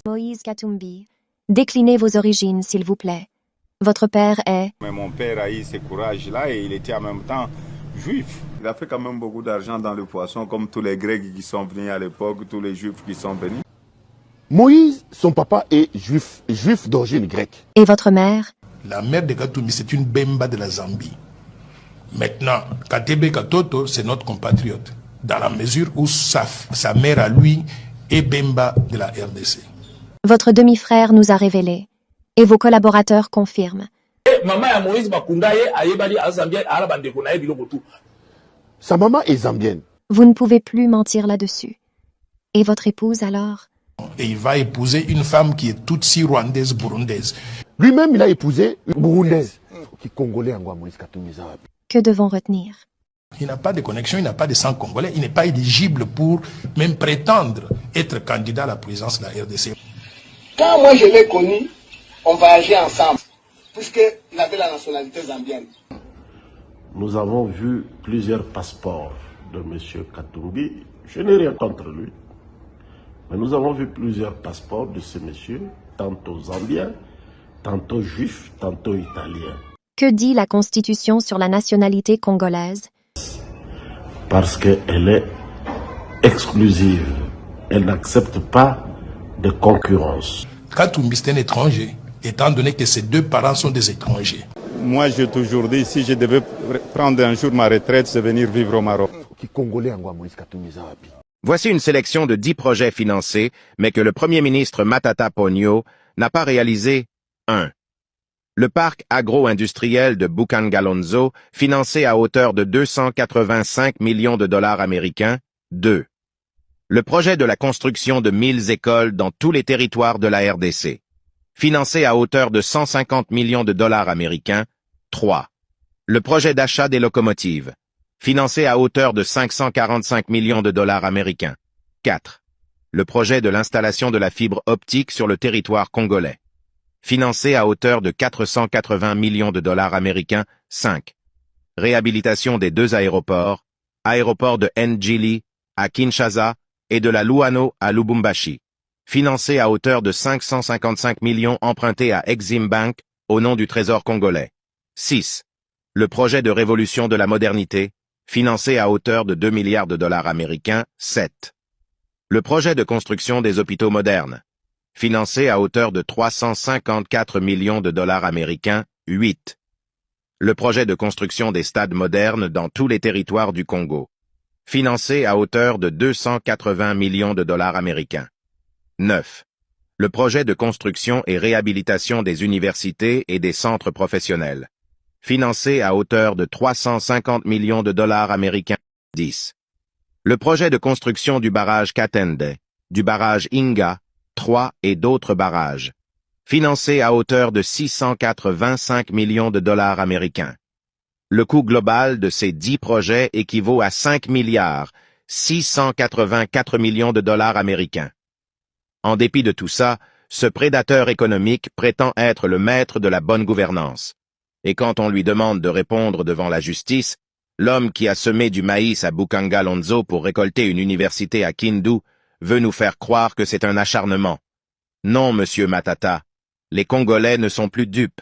Moïse Katumbi, déclinez vos origines, s'il vous plaît. Votre père est... Mais mon père a eu ce courage-là et il était en même temps juif. Il a fait quand même beaucoup d'argent dans le poisson, comme tous les Grecs qui sont venus à l'époque, tous les Juifs qui sont venus. Moïse, son papa est juif d'origine grecque. Et votre mère? La mère de Katumbi, c'est une Bemba de la Zambie. Maintenant, Katebe Katoto, c'est notre compatriote, dans la mesure où sa mère à lui est Bemba de la RDC. Votre demi-frère nous a révélé, et vos collaborateurs confirment. Sa maman est zambienne. Vous ne pouvez plus mentir là-dessus. Et votre épouse alors? Et il va épouser une femme qui est tutsi rwandaise, burundaise. Lui-même, il a épousé une burundaise. Qui congolais en Moïse Katumbi. Que devons retenir? Il n'a pas de connexion, il n'a pas de sang congolais, il n'est pas éligible pour même prétendre être candidat à la présidence de la RDC. Quand moi je l'ai connu, on voyageait ensemble, puisqu'il avait la nationalité zambienne. Nous avons vu plusieurs passeports de M. Katumbi. Je n'ai rien contre lui. Mais nous avons vu plusieurs passeports de ce monsieur, tantôt zambien, tantôt juif, tantôt italien. Que dit la Constitution sur la nationalité congolaise? Parce qu'elle est exclusive. Elle n'accepte pas de concurrence. Katumbi, c'est un étranger, étant donné que ses deux parents sont des étrangers. Moi, j'ai toujours dit, si je devais prendre un jour ma retraite, c'est venir vivre au Maroc. Qui congolais en Moïse Katumbi. Voici une sélection de 10 projets financés, mais que le Premier ministre Matata Ponyo n'a pas réalisé. 1. Le parc agro-industriel de Bukangalonzo, financé à hauteur de 285 millions de dollars américains. 2. Le projet de la construction de 1000 écoles dans tous les territoires de la RDC, financé à hauteur de 150 millions de dollars américains. 3. Le projet d'achat des locomotives, financé à hauteur de 545 millions de dollars américains. 4. Le projet de l'installation de la fibre optique sur le territoire congolais, financé à hauteur de 480 millions de dollars américains. 5. Réhabilitation des 2 aéroports, aéroport de Njili à Kinshasa et de la Luano à Lubumbashi, financé à hauteur de 555 millions empruntés à Exim Bank au nom du Trésor congolais. 6. Le projet de révolution de la modernité, financé à hauteur de 2 milliards de dollars américains. 7. Le projet de construction des hôpitaux modernes, financé à hauteur de 354 millions de dollars américains. 8. Le projet de construction des stades modernes dans tous les territoires du Congo, financé à hauteur de 280 millions de dollars américains. 9. Le projet de construction et réhabilitation des universités et des centres professionnels, financé à hauteur de 350 millions de dollars américains. 10. Le projet de construction du barrage Katende, du barrage Inga, 3 et d'autres barrages, financé à hauteur de 685 millions de dollars américains. Le coût global de ces 10 projets équivaut à 5 milliards 684 millions de dollars américains. En dépit de tout ça, ce prédateur économique prétend être le maître de la bonne gouvernance. Et quand on lui demande de répondre devant la justice, l'homme qui a semé du maïs à Bukangalonzo pour récolter une université à Kindu veut nous faire croire que c'est un acharnement. Non, monsieur Matata, les Congolais ne sont plus dupes.